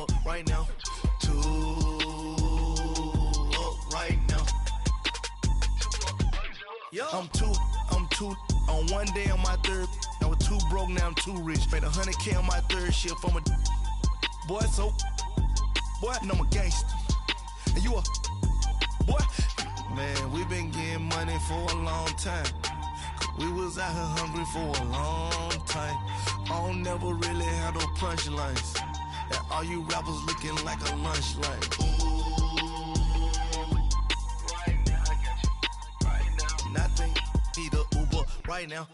up right now. 2 up right now. Yo. I'm two on one day on my third. I was 2 broke, now I'm 2 rich. Made 100K on my third shift from a boy, so boy, no, I'm a gangster. And you a boy. Man, we been getting money for a long time. We was out here hungry for a long time. I don't never really have no punchlines. And all you rappers looking like a lunch line. Right now, I got you. Right now. Nothing, need a Uber right now.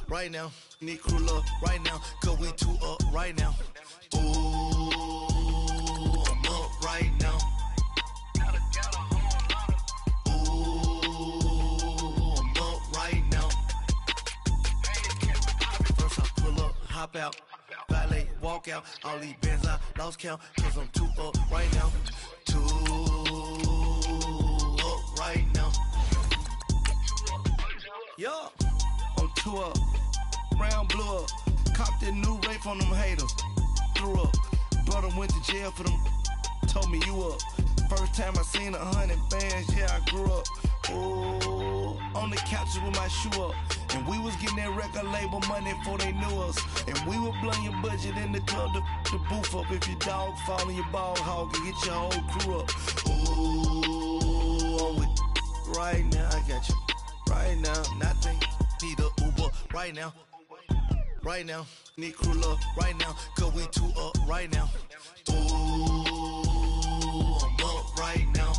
Right now, need crew love right now. Cause we 2 up right now. Ooh, I'm up right now. Hop out, valet, walk out, all these bands I lost count, cause I'm 2 up right now. 2 up right now. Yo, I'm 2 up, round blew up, copped that new rape on them haters, threw up, brother went to jail for them, told me you up. First time I seen 100 bands, yeah, I grew up. Oh, on the couches with my shoe up. And we was getting that record label money before they knew us. And we were blowing your budget in the club to boof up. If your dog fall in your ball hog and get your whole crew up. Ooh, I'm with right now, I got you. Right now, nothing, need a Uber right now. Right now, need crew love right now. Cause we 2 up right now. Ooh, I'm up right now.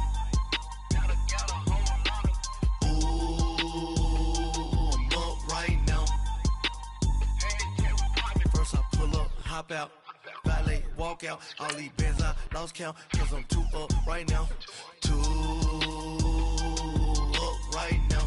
Hop out, valet, walk out, all these bands I lost count, cause I'm 2 up right now. 2 up right now.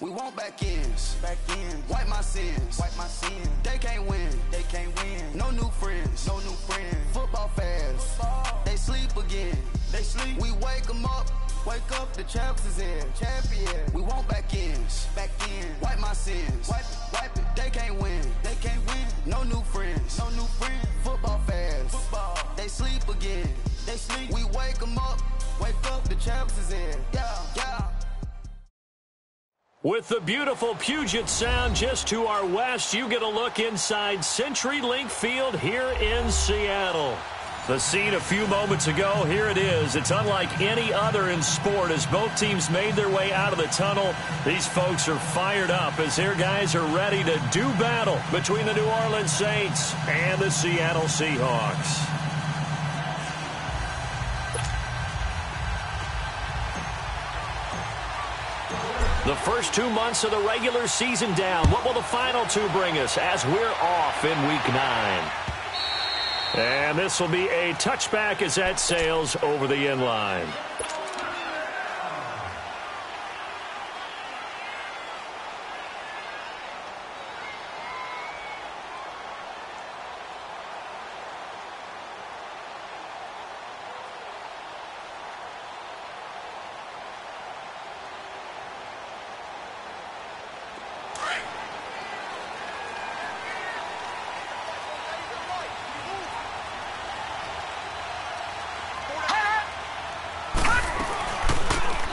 We want back ends, wipe my sins, They can't win, no new friends, Football fast, they sleep again, We wake them up, the champs is in, champion. We want back ends, wipe my sins, wipe it. They can't win, no new friends, Football fast, they sleep again, We wake them up, the champs is in, yeah. With the beautiful Puget Sound just to our west, you get a look inside CenturyLink Field here in Seattle. The scene a few moments ago, here it is. It's unlike any other in sport as both teams made their way out of the tunnel. These folks are fired up as their guys are ready to do battle between the New Orleans Saints and the Seattle Seahawks. The first 2 months of the regular season down. What will the final 2 bring us as we're off in Week 9? And this will be a touchback as that sails over the end line.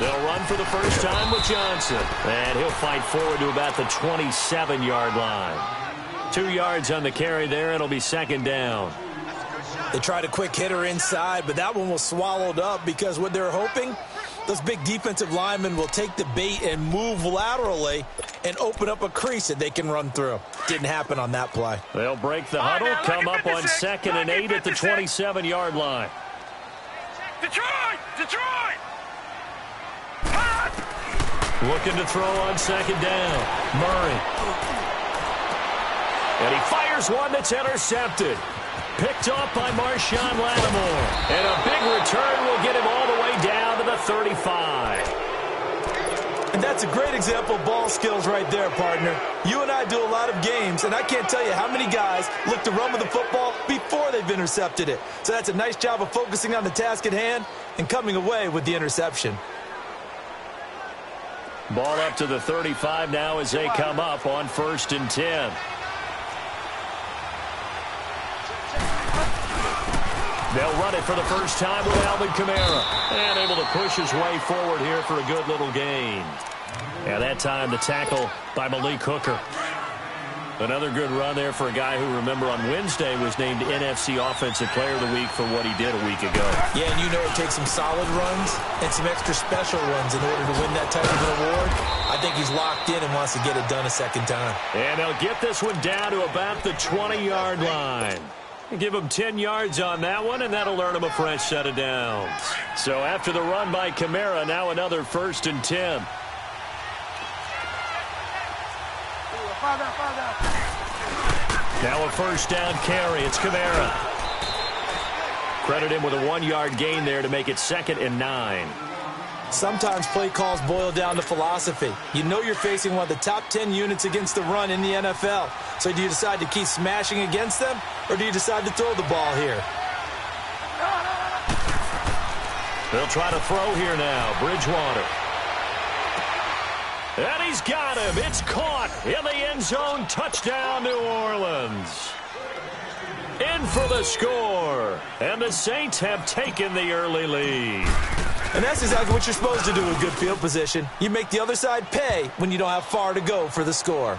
They'll run for the first time with Johnson. And he'll fight forward to about the 27-yard line. 2 yards on the carry there. It'll be second down. They tried a quick hitter inside, but that one was swallowed up because what they're hoping, those big defensive linemen will take the bait and move laterally and open up a crease that they can run through. Didn't happen on that play. They'll break the huddle, come up on 2nd and 8 at the 27-yard line. Detroit! Looking to throw on 2nd down. Murray. And he fires one that's intercepted. Picked off by Marshawn Lattimore. And a big return will get him all the way down to the 35. And that's a great example of ball skills right there, partner. You and I do a lot of games, and I can't tell you how many guys look to run with the football before they've intercepted it. So that's a nice job of focusing on the task at hand and coming away with the interception. Ball up to the 35 now as they come up on 1st and 10. They'll run it for the first time with Alvin Kamara. And able to push his way forward here for a good little gain. And that time the tackle by Malik Hooker. Another good run there for a guy who, remember, on Wednesday was named NFC Offensive Player of the Week for what he did a week ago. Yeah, and you know it takes some solid runs and some extra special runs in order to win that type of an award. I think he's locked in and wants to get it done a second time. And they'll get this one down to about the 20-yard line. Give him 10 yards on that one, and that'll earn him a fresh set of downs. So after the run by Kamara, now another 1st and 10. Now a first down carry. It's Kamara. Credit him with a 1-yard gain there to make it 2nd and 9. Sometimes play calls boil down to philosophy. You know you're facing one of the top 10 units against the run in the NFL. So do you decide to keep smashing against them, or do you decide to throw the ball here? They'll try to throw here now. Bridgewater. And he's got him. It's caught in the end zone. Touchdown, New Orleans. In for the score. And the Saints have taken the early lead. And that's exactly what you're supposed to do with good field position. You make the other side pay when you don't have far to go for the score.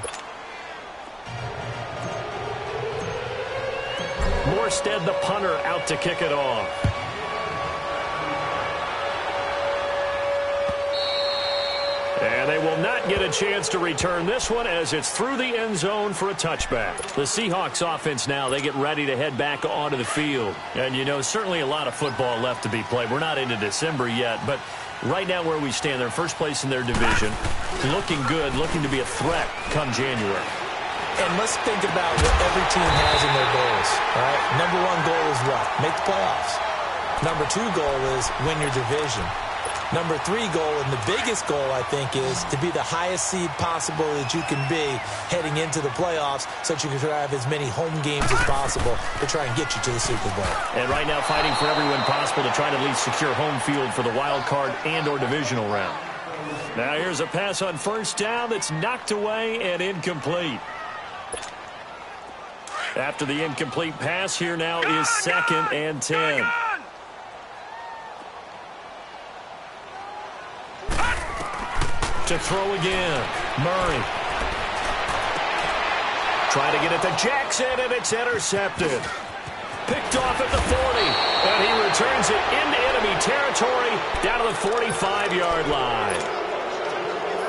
Morstead, the punter, out to kick it off. And they will not get a chance to return this one as it's through the end zone for a touchback. The Seahawks offense now, they get ready to head back onto the field. And, you know, certainly a lot of football left to be played. We're not into December yet, but right now where we stand, they're first place in their division, looking good, looking to be a threat come January. And let's think about what every team has in their goals. All right? Number 1 goal is what? Make the playoffs. Number 2 goal is win your division. Number 3 goal, and the biggest goal, I think, is to be the highest seed possible that you can be heading into the playoffs so that you can have as many home games as possible to try and get you to the Super Bowl. And right now fighting for every win possible to try to at least secure home field for the wild card and or divisional round. Now here's a pass on first down that's knocked away and incomplete. After the incomplete pass, here now is 2nd and 10. To throw again. Murray. Try to get it to Jackson, and it's intercepted. Picked off at the 40, and he returns it into enemy territory down to the 45-yard line.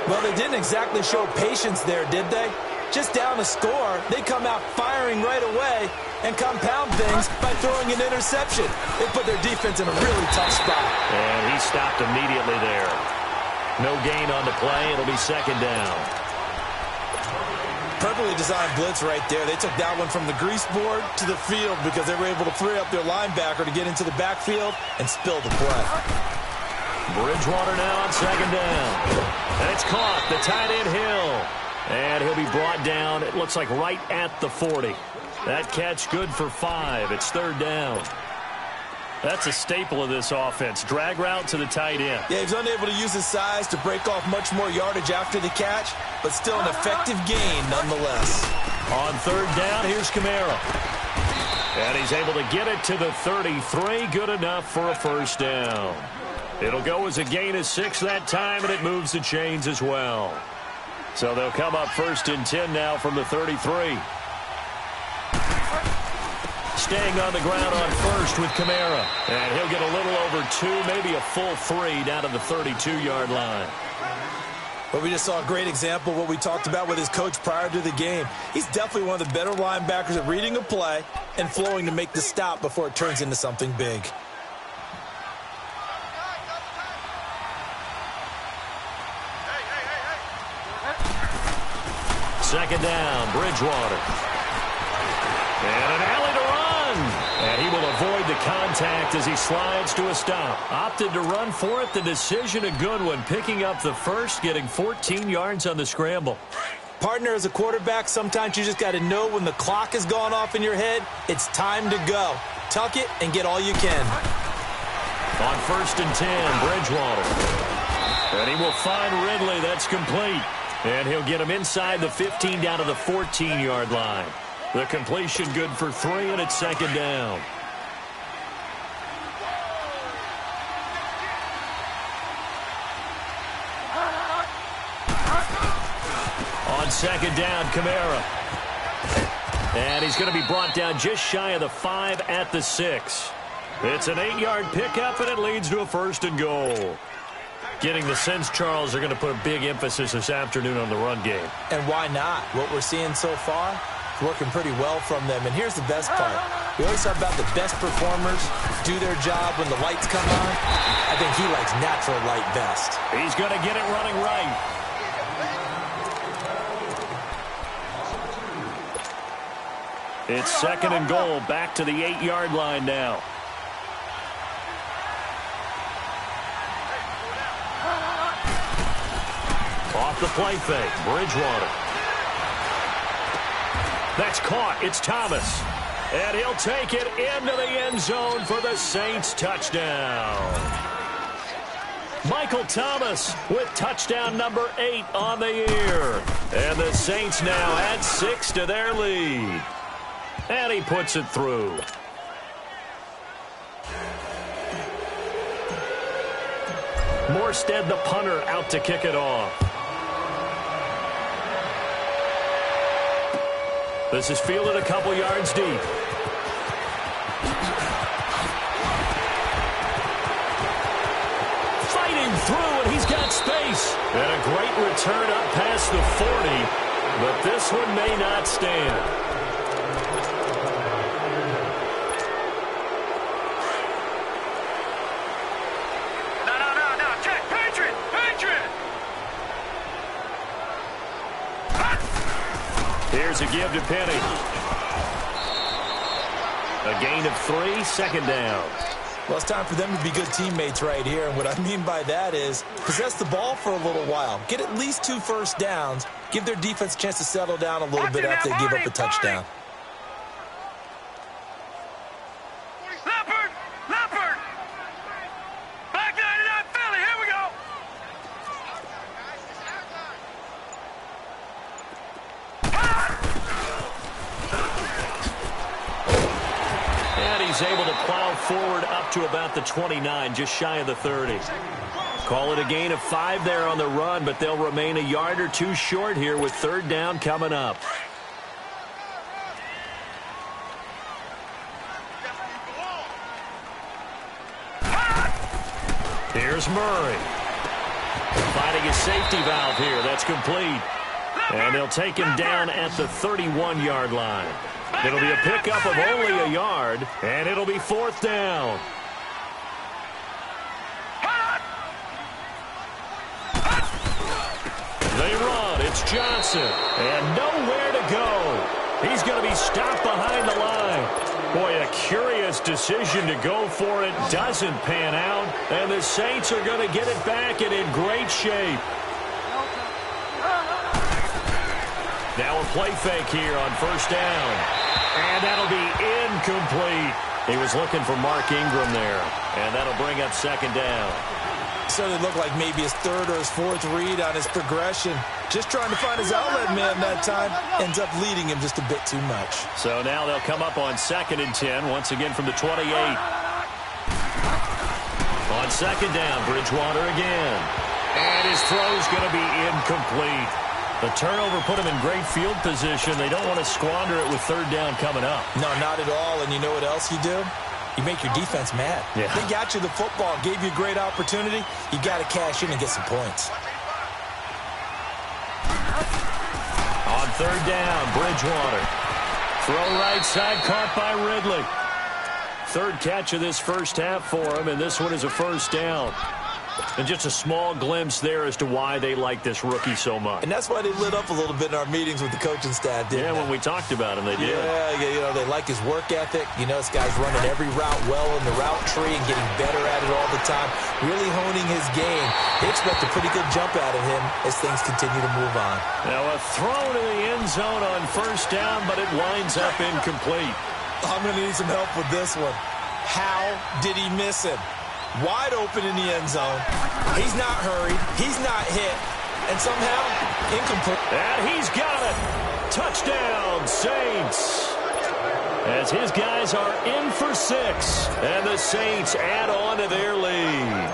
Well, they didn't exactly show patience there, did they? Just down a score, they come out firing right away and compound things by throwing an interception. They put their defense in a really tough spot. And he stopped immediately there. No gain on the play. It'll be 2nd down. Perfectly designed blitz right there. They took that one from the grease board to the field because they were able to free up their linebacker to get into the backfield and spill the play. Bridgewater now on 2nd down. And it's caught. The tight end Hill. And he'll be brought down, it looks like right at the 40. That catch good for 5. It's 3rd down. That's a staple of this offense. Drag route to the tight end. Yeah, he's unable to use his size to break off much more yardage after the catch, but still an effective gain nonetheless. On 3rd down, here's Kamara. And he's able to get it to the 33. Good enough for a first down. It'll go as a gain of 6 that time, and it moves the chains as well. So they'll come up 1st and 10 now from the 33. Staying on the ground on 1st with Kamara. And he'll get a little over 2, maybe a full 3 down to the 32-yard line. But we just saw a great example of what we talked about with his coach prior to the game. He's definitely one of the better linebackers at reading a play and flowing to make the stop before it turns into something big. Second down, Bridgewater. And an alley to run. And he will avoid the contact as he slides to a stop. Opted to run for it. The decision a good one. Picking up the first, getting 14 yards on the scramble. Partner, as a quarterback, sometimes you just got to know when the clock has gone off in your head, it's time to go. Tuck it and get all you can. On 1st and 10, Bridgewater. And he will find Ridley. That's complete. And he'll get him inside the 15 down to the 14-yard line. The completion good for 3, and it's 2nd down. On 2nd down, Kamara. And he's going to be brought down just shy of the 5 at the 6. It's an 8-yard pickup, and it leads to a 1st and goal. Getting the sense, Charles, they're going to put a big emphasis this afternoon on the run game. And why not? What we're seeing so far is working pretty well from them. And here's the best part. We always talk about the best performers do their job when the lights come on. I think he likes natural light best. He's going to get it running right. It's 2nd and goal, back to the 8-yard line now. Off the play fake, Bridgewater. That's caught, it's Thomas. And he'll take it into the end zone for the Saints touchdown. Michael Thomas with touchdown number 8 on the year. And the Saints now add 6 to their lead. And he puts it through. Morstead, the punter, out to kick it off. This is fielded a couple yards deep. Fighting through, and he's got space. And a great return up past the 40. But this one may not stand. Here's a give to Penny. A gain of 3, 2nd down. Well, it's time for them to be good teammates right here. And what I mean by that is possess the ball for a little while. Get at least 2 first downs. Give their defense a chance to settle down a little bit after they give up a touchdown. Able to plow forward up to about the 29, just shy of the 30. Call it a gain of 5 there on the run, but they'll remain a yard or 2 short here with 3rd down coming up. Here's Murray. Finding his safety valve here. That's complete. And they'll take him down at the 31-yard line. It'll be a pickup of only a yard, and it'll be 4th down. They run. It's Johnson. And nowhere to go. He's going to be stopped behind the line. Boy, a curious decision to go for it. Doesn't pan out. And the Saints are going to get it back and in great shape. Now a play fake here on 1st down. And that'll be incomplete. He was looking for Mark Ingram there. And that'll bring up 2nd down. So it looked like maybe his 3rd or his 4th read on his progression. Just trying to find his outlet man that time. Ends up leading him just a bit too much. So now they'll come up on 2nd and 10. Once again from the 28. On 2nd down, Bridgewater again. And his throw's going to be incomplete. The turnover put him in great field position. They don't want to squander it with 3rd down coming up. No, not at all. And you know what else you do? You make your defense mad. Yeah. They got you the football, gave you a great opportunity. You got to cash in and get some points. On 3rd down, Bridgewater. Throw right side, caught by Ridley. 3rd catch of this first half for him, and this one is a 1st down. And just a small glimpse there as to why they like this rookie so much. And that's why they lit up a little bit in our meetings with the coaching staff, didn't they? When we talked about him, they did. Yeah, they like his work ethic. This guy's running every route well in the route tree and getting better at it all the time, really honing his game. They expect a pretty good jump out of him as things continue to move on. Now a throw to the end zone on first down, but it winds up incomplete. I'm going to need some help with this one. How did he miss him? Wide open in the end zone. He's not hurried. He's not hit. And somehow, incomplete. And he's got it. Touchdown, Saints. As his guys are in for 6. And the Saints add on to their lead.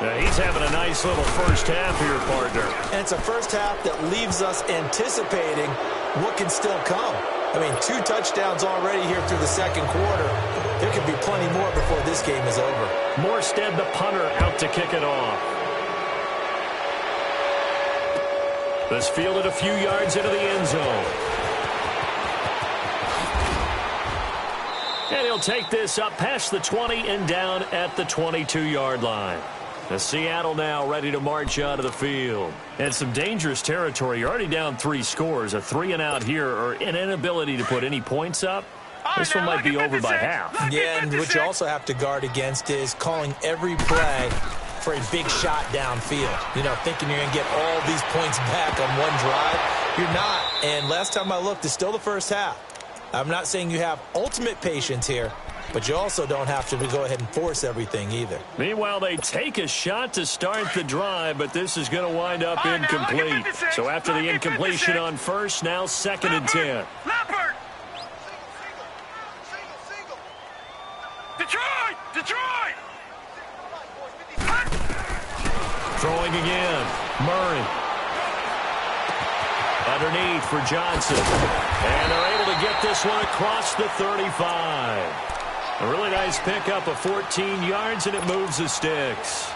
Now he's having a nice little first half here, partner. And it's a first half that leaves us anticipating what can still come. 2 touchdowns already here through the second quarter. There could be plenty more before this game is over. Morstead, the punter, out to kick it off. This fielded a few yards into the end zone. And he'll take this up past the 20 and down at the 22-yard line. The Seattle now ready to march out of the field. And some dangerous territory. You're already down 3 scores. A 3-and-out here or an inability to put any points up. This one might be over by half. Yeah, and what you also have to guard against is calling every play for a big shot downfield. Thinking you're going to get all these points back on one drive. You're not. And last time I looked, it's still the first half. I'm not saying you have ultimate patience here, but you also don't have to go ahead and force everything either. Meanwhile, they take a shot to start the drive, but this is going to wind up incomplete. So after the incompletion on first, now 2nd and 10. Detroit! Throwing again. Murray. Underneath for Johnson. And they're able to get this one across the 35. A really nice pickup of 14 yards, and it moves the sticks.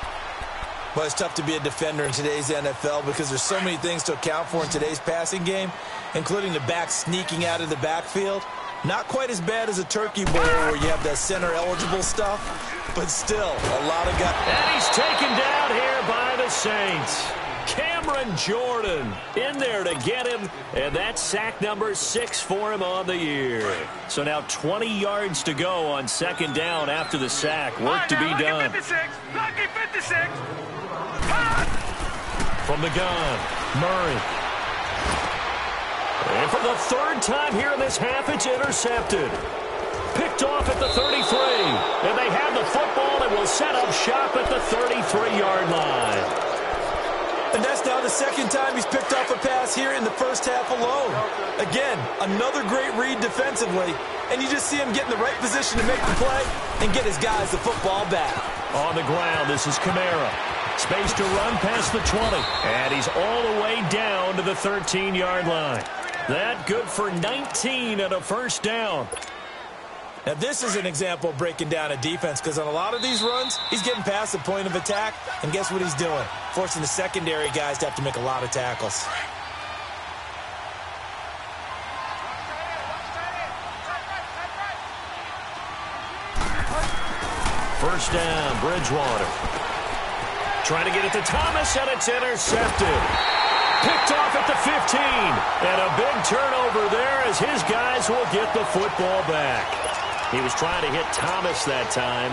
Well, it's tough to be a defender in today's NFL because there's so many things to account for in today's passing game, including the back sneaking out of the backfield. Not quite as bad as a turkey bowl where you have that center-eligible stuff, but still a lot of guys. And he's taken down here by the Saints. Cameron Jordan in there to get him, and that's sack number 6 for him on the year. So now 20 yards to go on 2nd down after the sack. Work to be done. Lucky 56. From the gun, Murray. And for the 3rd time here in this half, it's intercepted. Picked off at the 33. And they have the football and will set up shop at the 33-yard line. And that's now the 2nd time he's picked off a pass here in the first half alone. Again, another great read defensively. And you just see him get in the right position to make the play and get his guys the football back. On the ground, this is Kamara. Space to run past the 20. And he's all the way down to the 13-yard line. That good for 19 and a first down. Now, this is an example of breaking down a defense because on a lot of these runs, he's getting past the point of attack, and guess what he's doing? Forcing the secondary guys to have to make a lot of tackles. First down, Bridgewater. Trying to get it to Thomas, and it's intercepted. Picked off at the 15. And a big turnover there as his guys will get the football back. He was trying to hit Thomas that time.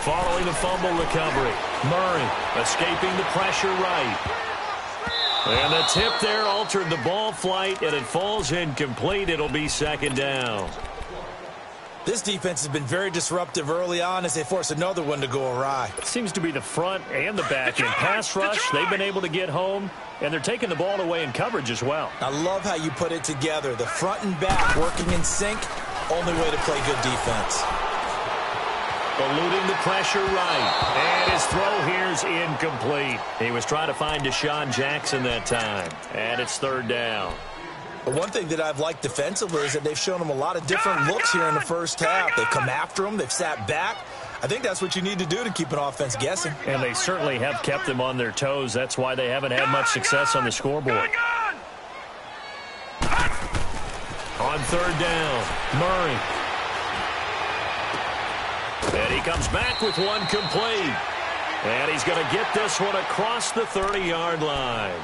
Following the fumble recovery, Murray escaping the pressure right. And the tip there altered the ball flight, and it falls incomplete. It'll be 2nd down. This defense has been very disruptive early on as they force another one to go awry. Seems to be the front and the back in pass rush. They've been able to get home, and they're taking the ball away in coverage as well. I love how you put it together. The front and back working in sync, only way to play good defense. Eluding the pressure right. And his throw here's incomplete. He was trying to find Deshaun Jackson that time. And it's 3rd down. But one thing that I've liked defensively is that they've shown him a lot of different looks here in the first half. They've come after him. They've sat back. I think that's what you need to do to keep an offense guessing. And they certainly have kept them on their toes. That's why they haven't had much success on the scoreboard. On third down, Murray. And he comes back with one complete. And he's going to get this one across the 30-yard line.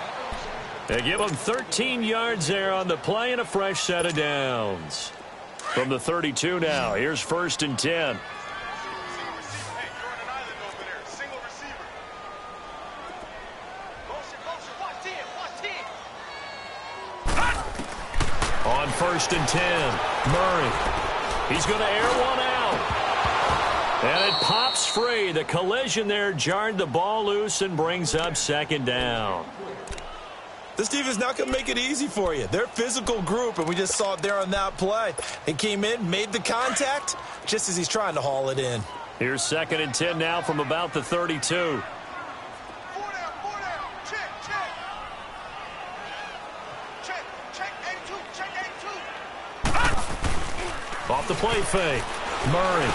They give him 13 yards there on the play and a fresh set of downs. From the 32 now, here's 1st and 10. On 1st and 10, Murray. He's going to air one out. And it pops free. The collision there jarred the ball loose and brings up 2nd down. This defense not going to make it easy for you. They're a physical group, and we just saw it there on that play. He came in, made the contact, just as he's trying to haul it in. Here's 2nd and 10 now from about the 32. Off the play fake. Murray.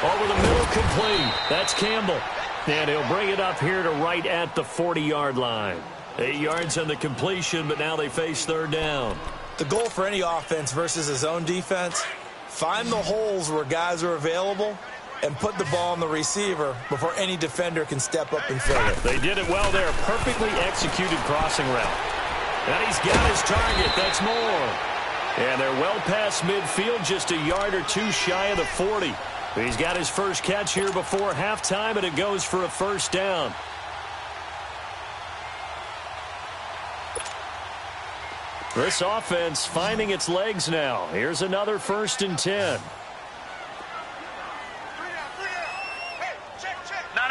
Over the middle, complete. That's Campbell. And he'll bring it up here to right at the 40-yard line. 8 yards on the completion, but now they face 3rd down. The goal for any offense versus a zone defense, find the holes where guys are available and put the ball on the receiver before any defender can step up and fill it. They did it well there. Perfectly executed crossing route. And he's got his target. That's Moore. And they're well past midfield, just a yard or two shy of the 40. He's got his first catch here before halftime, and it goes for a 1st down. This offense finding its legs now. Here's another 1st and 10. No.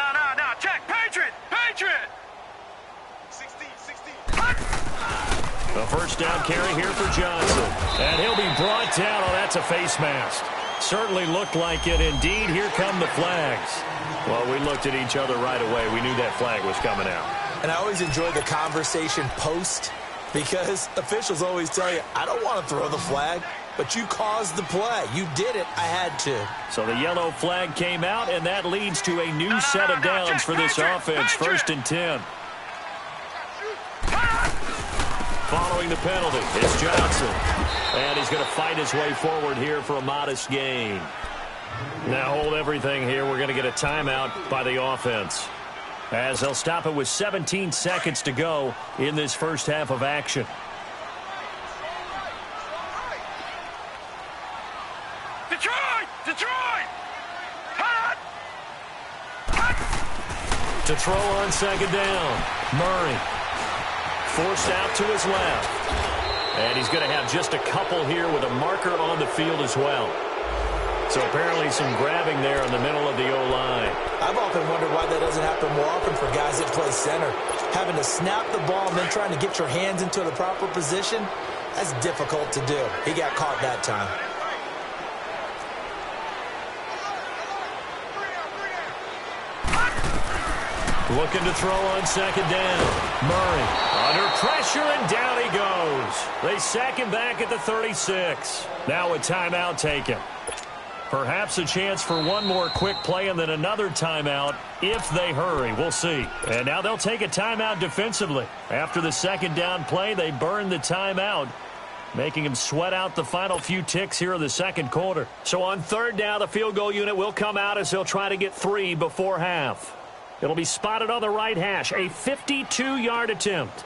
Check. Patriot. 16. A 1st down carry here for Johnson. And he'll be brought down. Oh, that's a face mask. Certainly looked like it. Indeed, here come the flags. Well, we looked at each other right away. We knew that flag was coming out. And I always enjoy the conversation post, because officials always tell you, I don't want to throw the flag, but you caused the play. You did it. I had to. So the yellow flag came out, and that leads to a new set of downs for this offense. 1st and 10. Following the penalty, it's Johnson. And he's going to fight his way forward here for a modest gain. Now hold everything here. We're going to get a timeout by the offense, as they'll stop it with 17 seconds to go in this first half of action. Detroit! To throw on 2nd down, Murray. Forced out to his left. And he's going to have just a couple here with a marker on the field as well. So apparently some grabbing there in the middle of the O-line. I've often wondered why that doesn't happen more often for guys that play center. Having to snap the ball and then trying to get your hands into the proper position, that's difficult to do. He got caught that time. Looking to throw on 2nd down. Murray under pressure, and down he goes. They sack him back at the 36. Now a timeout taken. Perhaps a chance for one more quick play and then another timeout if they hurry. We'll see. And now they'll take a timeout defensively. After the 2nd down play, they burn the timeout, making him sweat out the final few ticks here in the 2nd quarter. So on 3rd down, the field goal unit will come out as they'll try to get 3 before half. It'll be spotted on the right hash, a 52-yard attempt.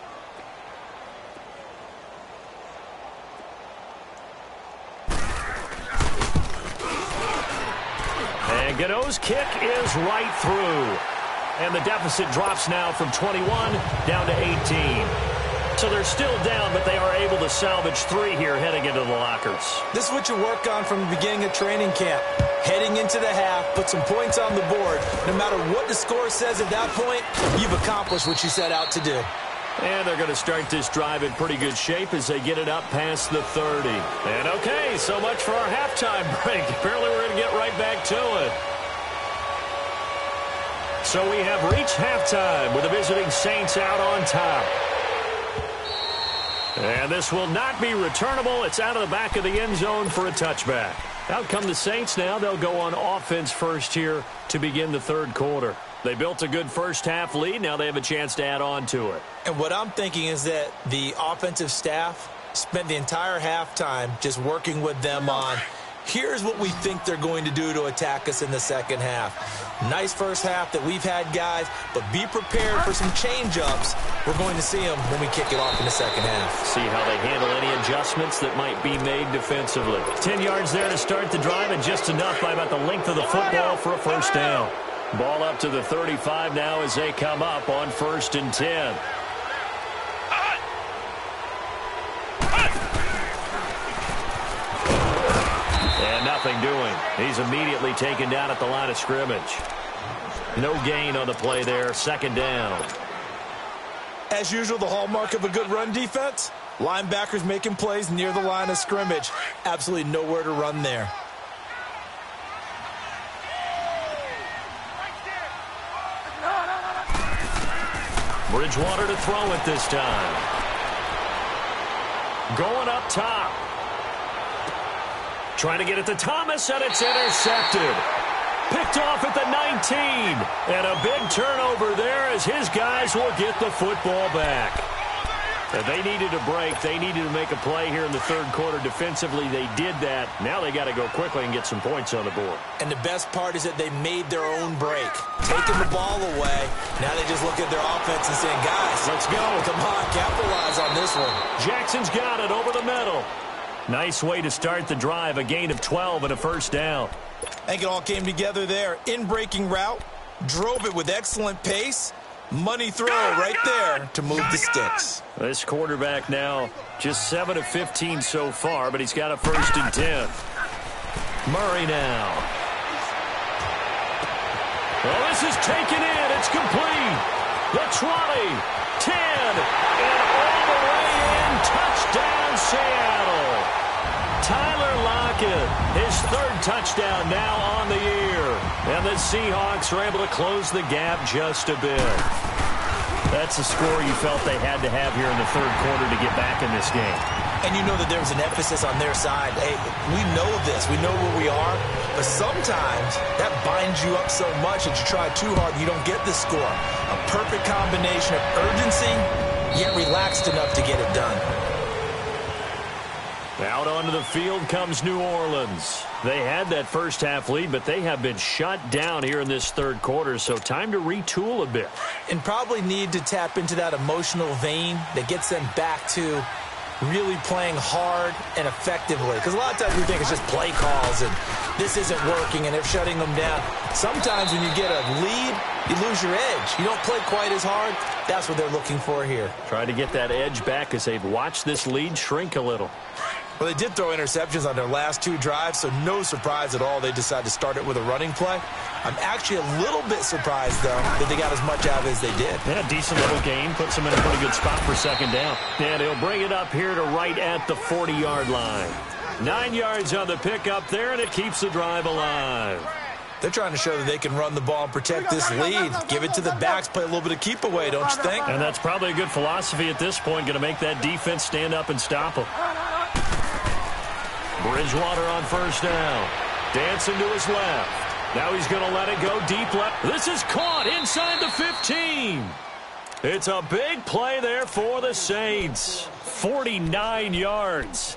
And Gano's kick is right through. And the deficit drops now from 21 down to 18. So they're still down, but they are able to salvage 3 here heading into the lockers. This is what you work on from the beginning of training camp. Heading into the half, put some points on the board. No matter what the score says at that point, you've accomplished what you set out to do. And they're going to start this drive in pretty good shape as they get it up past the 30. And okay, so much for our halftime break. Apparently we're going to get right back to it. So we have reached halftime with the visiting Saints out on top. And this will not be returnable. It's out of the back of the end zone for a touchback. Out come the Saints now. They'll go on offense first here to begin the 3rd quarter. They built a good first half lead. Now they have a chance to add on to it. And what I'm thinking is that the offensive staff spent the entire halftime just working with them on, here's what we think they're going to do to attack us in the second half. Nice first half that we've had, guys, but be prepared for some change-ups. We're going to see them when we kick it off in the second half. See how they handle any adjustments that might be made defensively. 10 yards there to start the drive, and just enough by about the length of the football for a first down. Ball up to the 35 now as they come up on 1st and 10. And nothing doing. He's immediately taken down at the line of scrimmage. No gain on the play there. Second down. As usual, the hallmark of a good run defense, linebackers making plays near the line of scrimmage. Absolutely nowhere to run there. Bridgewater to throw it this time. Going up top. Trying to get it to Thomas, and it's intercepted. Picked off at the 19. And a big turnover there as his guys will get the football back. And they needed a break. They needed to make a play here in the third quarter defensively. They did that. Now they got to go quickly and get some points on the board. And the best part is that they made their own break. Taking the ball away. Now they just look at their offense and saying, guys, let's go. Come on, capitalize on this one. Jackson's got it over the middle. Nice way to start the drive. A gain of 12 and a first down. I think it all came together there. In-breaking route. Drove it with excellent pace. Money throw right there to move the sticks. This quarterback now just 7 of 15 so far, but he's got a 1st and 10. Murray now. Well, this is taken in. It's complete. The 20, 10, and all the way in. Touchdown, Seattle. Tyler Lockett, his 3rd touchdown now on the year. And the Seahawks are able to close the gap just a bit. That's a score you felt they had to have here in the third quarter to get back in this game. And you know that there was an emphasis on their side. Hey, we know this. We know where we are. But sometimes that binds you up so much that you try too hard and you don't get the score. A perfect combination of urgency, yet relaxed enough to get it done. Out onto the field comes New Orleans. They had that first half lead, but they have been shut down here in this third quarter, so time to retool a bit. And probably need to tap into that emotional vein that gets them back to really playing hard and effectively. Because a lot of times we think it's just play calls and this isn't working and they're shutting them down. Sometimes when you get a lead, you lose your edge. You don't play quite as hard. That's what they're looking for here. Try to get that edge back as they've watched this lead shrink a little. Well, they did throw interceptions on their last 2 drives, so no surprise at all they decided to start it with a running play. I'm actually a little bit surprised, though, that they got as much out of it as they did. Yeah, decent little gain. Puts them in a pretty good spot for second down. And he'll bring it up here to right at the 40-yard line. 9 yards on the pickup there, and it keeps the drive alive. They're trying to show that they can run the ball and protect this lead. Give it to the backs, play a little bit of keep away, don't you think? And that's probably a good philosophy at this point, going to make that defense stand up and stop them. Bridgewater on first down. Dancing to his left. Now he's going to let it go deep left. This is caught inside the 15. It's a big play there for the Saints. 49 yards.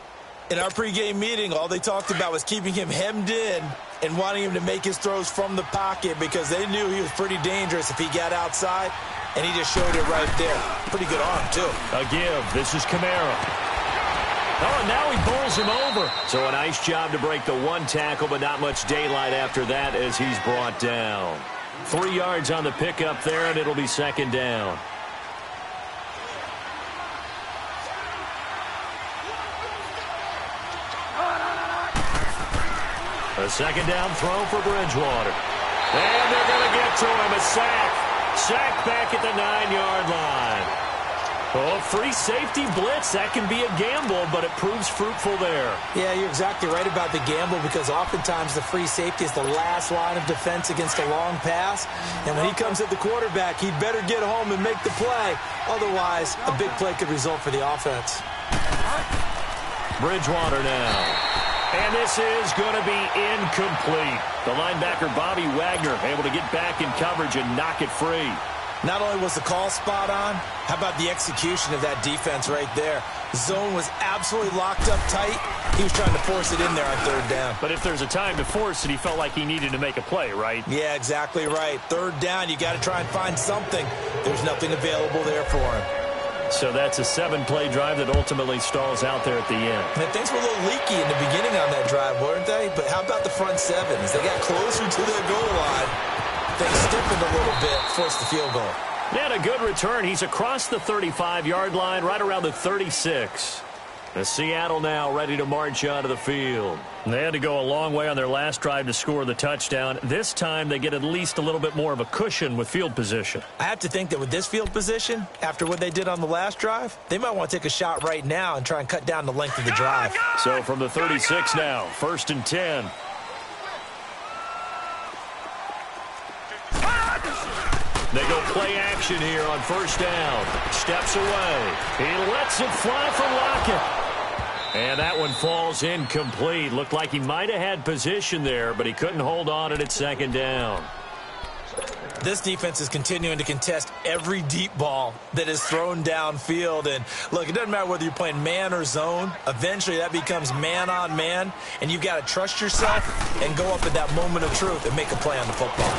In our pregame meeting, all they talked about was keeping him hemmed in and wanting him to make his throws from the pocket because they knew he was pretty dangerous if he got outside, and he just showed it right there. Pretty good arm, too. A give. This is Kamara. Oh, and now he bowls him over. So a nice job to break the 1 tackle, but not much daylight after that as he's brought down. 3 yards on the pickup there, and it'll be second down. A second down throw for Bridgewater. And they're going to get to him. A sack. Sack back at the 9-yard line. Oh, free safety blitz. That can be a gamble, but it proves fruitful there. Yeah, you're exactly right about the gamble because oftentimes the free safety is the last line of defense against a long pass. And when he comes at the quarterback, he'd better get home and make the play. Otherwise, a big play could result for the offense. Bridgewater now. And this is going to be incomplete. The linebacker, Bobby Wagner, able to get back in coverage and knock it free. Not only was the call spot on, how about the execution of that defense right there? Zone was absolutely locked up tight. He was trying to force it in there on third down. But if there's a time to force it, he felt like he needed to make a play, right? Yeah, exactly right. Third down, you got to try and find something. There's nothing available there for him. So that's a 7-play drive that ultimately stalls out there at the end. And things were a little leaky in the beginning on that drive, weren't they? But how about the front seven? As they got closer to their goal line, things stiffened a little bit, forced the field goal. And a good return. He's across the 35-yard line, right around the 36. The Seattle now ready to march onto the field. They had to go a long way on their last drive to score the touchdown. This time they get at least a little bit more of a cushion with field position. I have to think that with this field position, after what they did on the last drive, they might want to take a shot right now and try and cut down the length of the drive. So from the 36 now, 1st and 10. They go play action here on 1st down. Steps away. He lets it fly for Lockett. And that one falls incomplete. Looked like he might have had position there, but he couldn't hold on at 2nd down. This defense is continuing to contest every deep ball that is thrown downfield. And, look, it doesn't matter whether you're playing man or zone. Eventually that becomes man on man, and you've got to trust yourself and go up at that moment of truth and make a play on the football.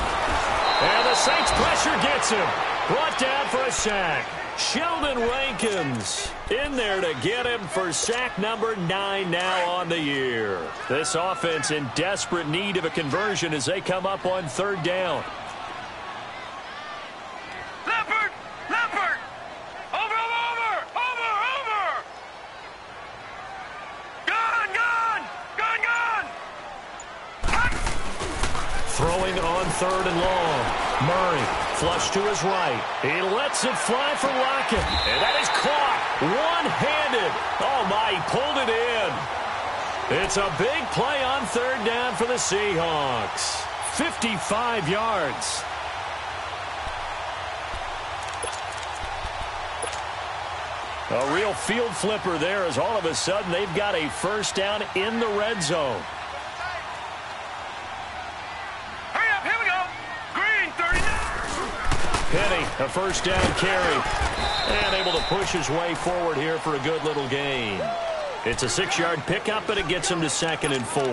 And the Saints pressure gets him. Brought down for a sack. Sheldon Rankins in there to get him for sack number 9 now on the year. This offense in desperate need of a conversion as they come up on 3rd down. Leopard! Leopard! Over! Gun! Throwing on 3rd and long. Murray, flush to his right. He lets it fly for Lockett. And that is caught one-handed. Oh, my, he pulled it in. It's a big play on 3rd down for the Seahawks. 55 yards. A real field flipper there as all of a sudden they've got a 1st down in the red zone. Hurry up, here we go. Green, 39. Penny, a 1st down carry. And able to push his way forward here for a good little gain. It's a 6-yard pickup, but it gets him to 2nd and 4.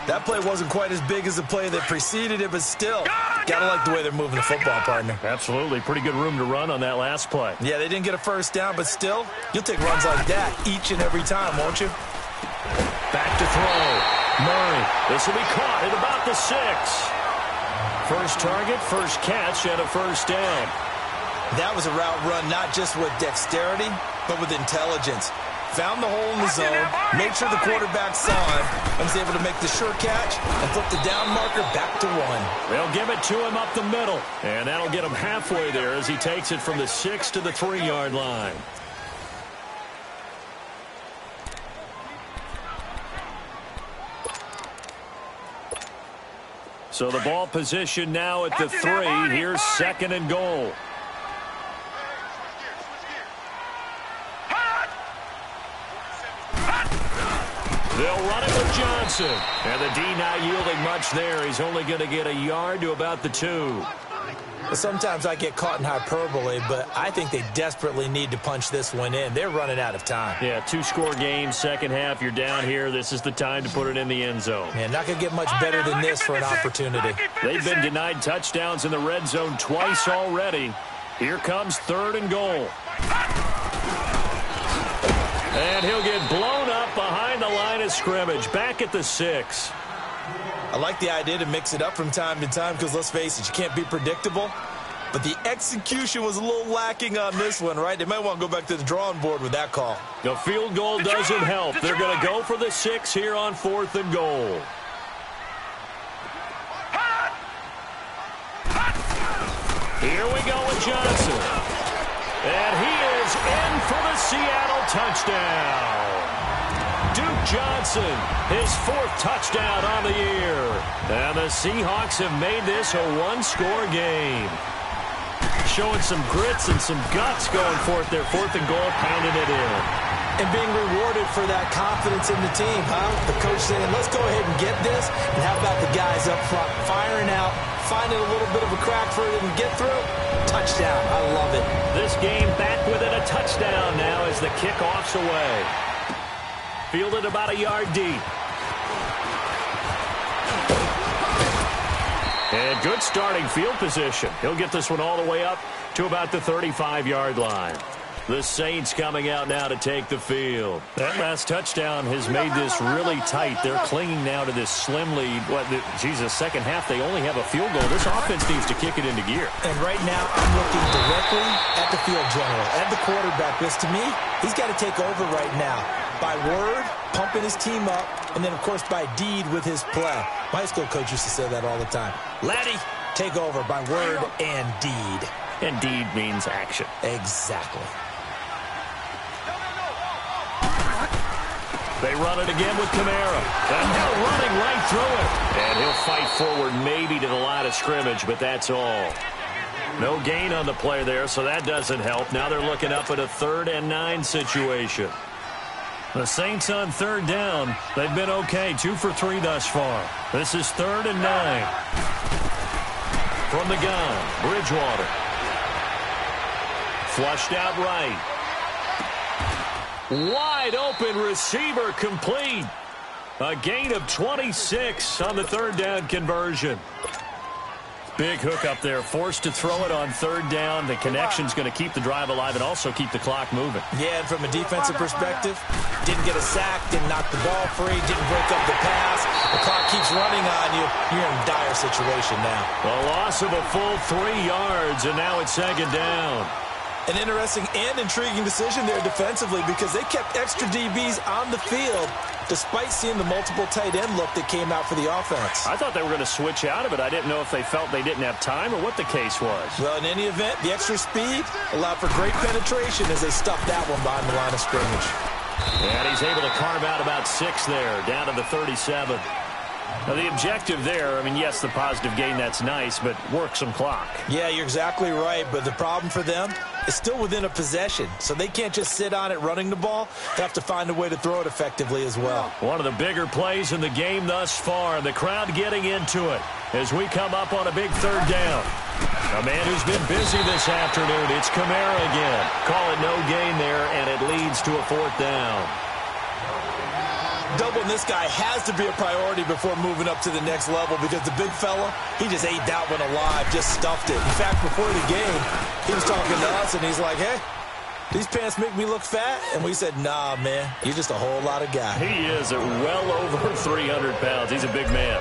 That play wasn't quite as big as the play that preceded it, but still, gotta like the way they're moving the football, partner. Absolutely. Pretty good room to run on that last play. Yeah, they didn't get a 1st down, but still, you'll take runs like that each and every time, won't you? Back to throw. Murray. This will be caught at about the 6. First target, first catch, and a 1st down. That was a route run not just with dexterity, but with intelligence. Found the hole in the zone, made sure the quarterback saw him, and was able to make the sure catch and flip the down marker back to 1. They'll give it to him up the middle, and that'll get him halfway there as he takes it from the 6 to the 3-yard line. So the ball position now at the 3. Here's 2nd and goal. They'll run it with Johnson. And the D not yielding much there. He's only going to get a yard to about the 2. Sometimes I get caught in hyperbole, but I think they desperately need to punch this one in. They're running out of time. Yeah, 2-score game, 2nd half. You're down here. This is the time to put it in the end zone. Yeah, not going to get much better than this for an opportunity. They've been denied touchdowns in the red zone twice already. Here comes 3rd and goal. And he'll get blown up behind the line of scrimmage. Back at the 6. I like the idea to mix it up from time to time because, let's face it, you can't be predictable. But the execution was a little lacking on this one, right? They might want to go back to the drawing board with that call. The field goal doesn't help. They're going to go for the 6 here on 4th and goal. Here we go with Johnson. And he is in for the Seattle touchdown. Duke Johnson, his 4th touchdown on the year. And the Seahawks have made this a 1-score game. Showing some grits and some guts going forth their 4th and goal, pounding it in. And being rewarded for that confidence in the team, huh? The coach saying, let's go ahead and get this. And how about the guys up front firing out, finding a little bit of a crack for it and get through? Touchdown. touchdown. I love it. This game back within a touchdown now as the kickoff's away. Fielded about a yard deep. And good starting field position. He'll get this one all the way up to about the 35-yard line. The Saints coming out now to take the field. That last touchdown has made this really tight. They're clinging now to this slim lead. Second half, they only have a field goal. This offense needs to kick it into gear. And right now, I'm looking directly at the field general, at the quarterback, because to me, he's got to take over right now. By word, pumping his team up, and then, of course, by deed with his play. My high school coach used to say that all the time. Laddie, take over by word and deed. And deed means action. Exactly. They run it again with Kamara. And now running right through it. And he'll fight forward maybe to the line of scrimmage, but that's all. No gain on the play there, so that doesn't help. Now they're looking up at a 3rd and 9 situation. The Saints on 3rd down. They've been okay, 2 for 3 thus far. This is 3rd and 9. From the gun, Bridgewater. Flushed out right. Wide open receiver complete. A gain of 26 on the 3rd down conversion. Big hook up there, forced to throw it on 3rd down. The connection's going to keep the drive alive and also keep the clock moving. Yeah, and from a defensive perspective, didn't get a sack, didn't knock the ball free, didn't break up the pass. The clock keeps running on you. You're in a dire situation now. A loss of a full 3 yards, and now it's 2nd down. An interesting and intriguing decision there defensively because they kept extra DBs on the field despite seeing the multiple tight end look that came out for the offense. I thought they were going to switch out of it. I didn't know if they felt they didn't have time or what the case was. Well, in any event, the extra speed allowed for great penetration as they stuffed that one behind the line of scrimmage. And he's able to carve out about 6 there, down to the 37. Now, the objective there, I mean, yes, the positive gain, that's nice, but work some clock. Yeah, you're exactly right, but the problem for them is still within a possession, so they can't just sit on it running the ball. They have to find a way to throw it effectively as well. One of the bigger plays in the game thus far, the crowd getting into it as we come up on a big 3rd down. A man who's been busy this afternoon, it's Kamara again. Call it no gain there, and it leads to a 4th down. Doubling this guy has to be a priority before moving up to the next level because the big fella, he just ate that one alive, just stuffed it. In fact, before the game, he was talking to us, and he's like, hey, these pants make me look fat? And we said, nah, man, you're just a whole lot of guy. He is at well over 300 pounds. He's a big man.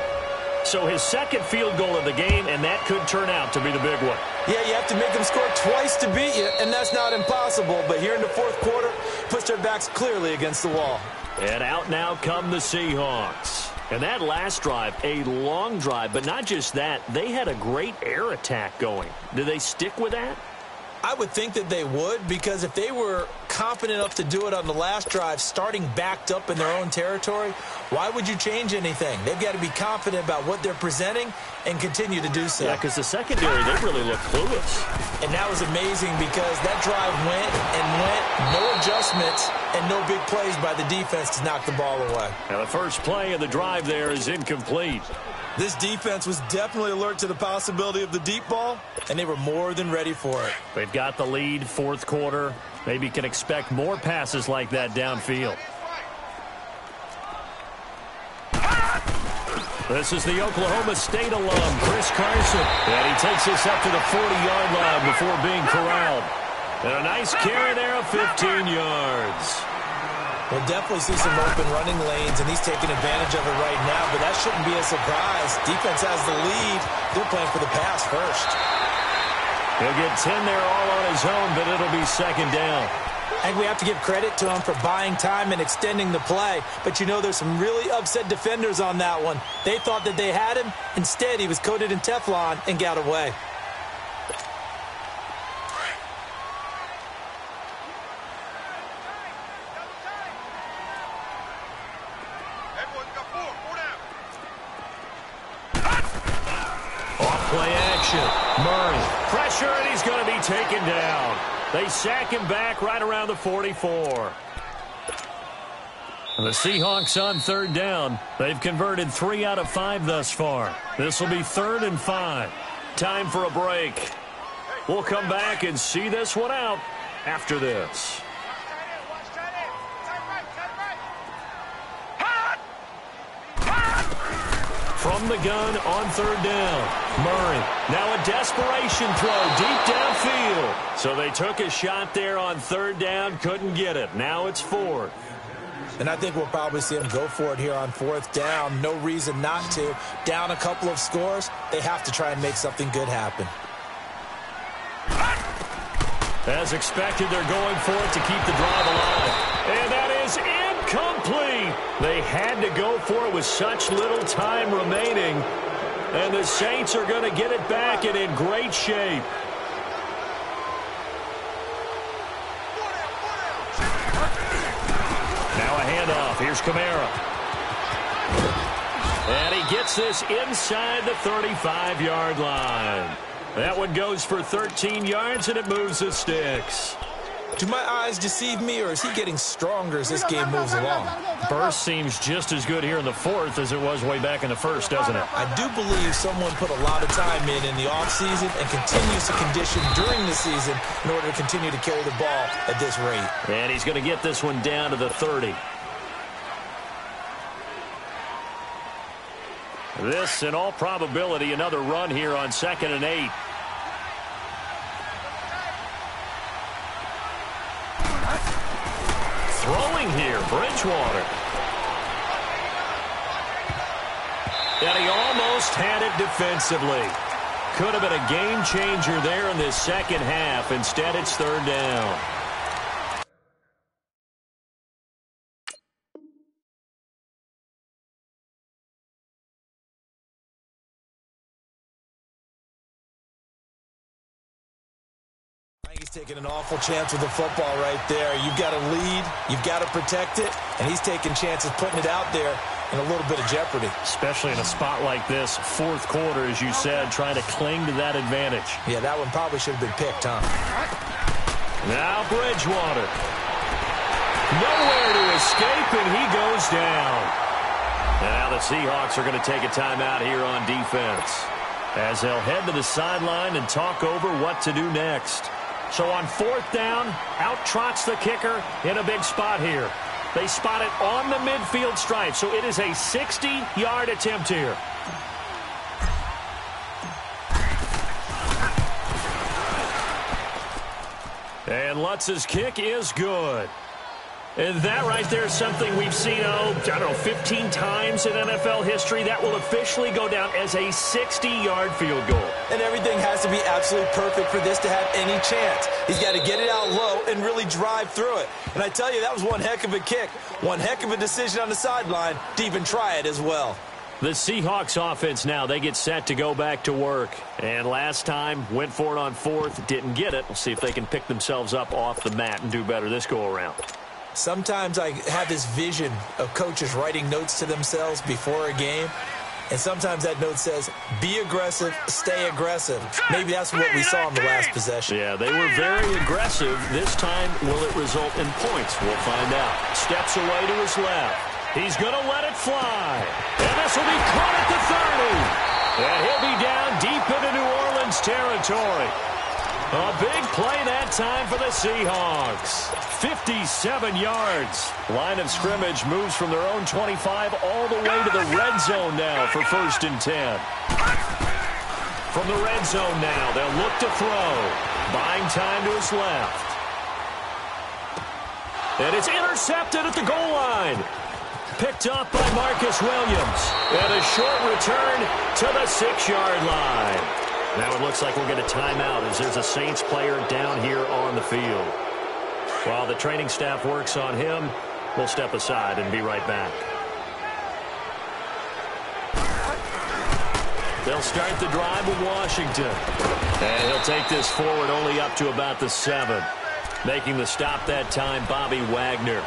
So his 2nd field goal of the game, and that could turn out to be the big one. Yeah, you have to make them score twice to beat you, and that's not impossible. But here in the 4th quarter, puts their backs clearly against the wall. And out now come the Seahawks. And that last drive, a long drive, but not just that, they had a great air attack going. Do they stick with that? I would think that they would, because if they were confident enough to do it on the last drive, starting backed up in their own territory, why would you change anything? They've got to be confident about what they're presenting and continue to do so. Yeah, because the secondary, they really look clueless. And that was amazing because that drive went and went, no adjustments, and no big plays by the defense to knock the ball away. Now the first play of the drive there is incomplete. This defense was definitely alert to the possibility of the deep ball, and they were more than ready for it. They've got the lead, 4th quarter. Maybe can expect more passes like that downfield. This is the Oklahoma State alum, Chris Carson. And he takes this up to the 40-yard line before being corralled. And a nice carry there of 15 yards. We'll definitely see some open running lanes, and he's taking advantage of it right now, but that shouldn't be a surprise. Defense has the lead. They're playing for the pass first. He'll get 10 there all on his own, but it'll be 2nd down. I think we have to give credit to him for buying time and extending the play, but you know there's some really upset defenders on that one. They thought that they had him. Instead, he was coated in Teflon and got away. Play action. Murray. Pressure, and he's going to be taken down. They sack him back right around the 44. The Seahawks on 3rd down. They've converted 3 out of 5 thus far. This will be 3rd and 5. Time for a break. We'll come back and see this one out after this. From the gun on third down, Murray. Now a desperation throw deep downfield. So they took a shot there on third down, couldn't get it. Now it's fourth. And I think we'll probably see them go for it here on fourth down. No reason not to. Down a couple of scores, they have to try and make something good happen. As expected, they're going for it to keep the drive alive. And that is incomplete. They had to go for it with such little time remaining. And the Saints are going to get it back and in great shape. Now a handoff. Here's Kamara. And he gets this inside the 35-yard line. That one goes for 13 yards, and it moves the sticks. Do my eyes deceive me, or is he getting stronger as this game moves along? Burst seems just as good here in the fourth as it was way back in the first, doesn't it? I do believe someone put a lot of time in the offseason and continues to condition during the season in order to continue to carry the ball at this rate. And he's going to get this one down to the 30. This, in all probability, another run here on 2nd and 8. Throwing here, Bridgewater. And he almost had it defensively. Could have been a game changer there in this second half. Instead, it's third down. He's taking an awful chance with the football right there. You've got to lead, you've got to protect it, and he's taking chances putting it out there in a little bit of jeopardy. Especially in a spot like this, fourth quarter, as you said, trying to cling to that advantage. Yeah, that one probably should have been picked, huh? Now Bridgewater. Nowhere to escape, and he goes down. And now the Seahawks are going to take a timeout here on defense, as they'll head to the sideline and talk over what to do next. So on fourth down, out trots the kicker in a big spot here. They spot it on the midfield stripe, so it is a 60-yard attempt here. And Lutz's kick is good. And that right there is something we've seen, 15 times in NFL history. That will officially go down as a 60-yard field goal. And everything has to be absolutely perfect for this to have any chance. He's got to get it out low and really drive through it. And I tell you, that was one heck of a kick. One heck of a decision on the sideline to even try it as well. The Seahawks offense now, they get set to go back to work. And last time, went for it on fourth, didn't get it. We'll see if they can pick themselves up off the mat and do better this go-around. Sometimes I have this vision of coaches writing notes to themselves before a game, and sometimes that note says, be aggressive, stay aggressive. Maybe that's what we saw in the last possession. Yeah, they were very aggressive. This time, will it result in points? We'll find out. Steps away to his left. He's going to let it fly. And this will be caught at the 30. And he'll be down deep into New Orleans territory. A big play that time for the Seahawks. 57 yards. Line of scrimmage moves from their own 25 all the way to the red zone now for 1st and 10. From the red zone now, they'll look to throw. Buying time to his left. And it's intercepted at the goal line. Picked up by Marcus Williams. And a short return to the 6-yard line. Now it looks like we'll get a timeout as there's a Saints player down here on the field. While the training staff works on him, we'll step aside and be right back. They'll start the drive with Washington. And he'll take this forward only up to about the 7. Making the stop that time, Bobby Wagner.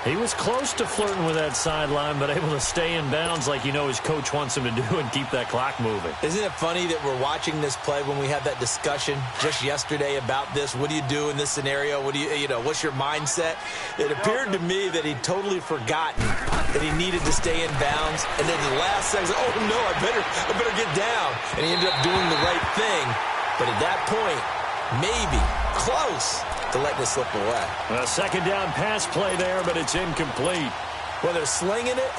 He was close to flirting with that sideline, but able to stay in bounds like his coach wants him to do and keep that clock moving. Isn't it funny that we're watching this play when we had that discussion just yesterday about this? What do you do in this scenario? What do what's your mindset? It appeared to me that he'd totally forgotten that he needed to stay in bounds. And then the last second, oh no, I better get down. And he ended up doing the right thing. But at that point, maybe close to letting it slip away. A second down pass play there, but it's incomplete. Well, they're slinging it,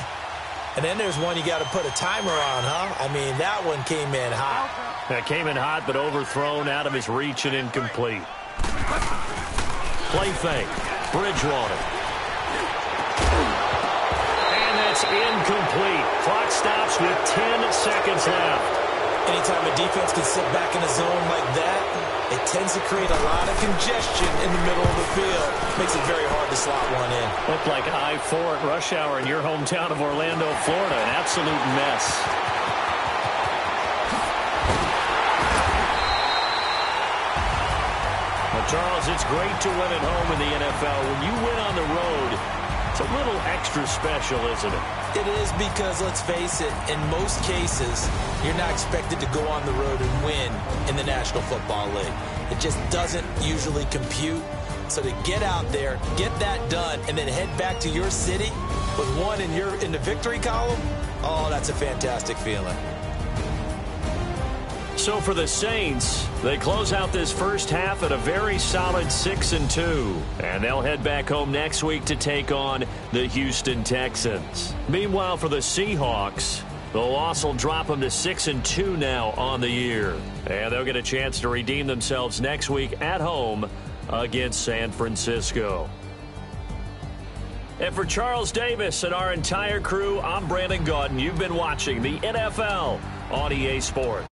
and then there's one you got to put a timer on, huh? I mean, that one came in hot. That came in hot, but overthrown, out of his reach and incomplete. Play fake. Bridgewater. And that's incomplete. Clock stops with 10 seconds left. Anytime a defense can sit back in a zone like that, it tends to create a lot of congestion in the middle of the field. Makes it very hard to slot one in. Looked like I-4 at rush hour in your hometown of Orlando, Florida. An absolute mess. Well, Charles, it's great to win at home in the NFL. When you win on the road, it's a little extra special, isn't it? It is, because, let's face it, in most cases, you're not expected to go on the road and win in the National Football League. It just doesn't usually compute. So to get out there, get that done, and then head back to your city with one in the victory column, oh, that's a fantastic feeling. So for the Saints, they close out this first half at a very solid 6-2. And they'll head back home next week to take on the Houston Texans. Meanwhile, for the Seahawks, the loss will drop them to 6-2 now on the year. And they'll get a chance to redeem themselves next week at home against San Francisco. And for Charles Davis and our entire crew, I'm Brandon Gaudin. You've been watching the NFL on EA Sports.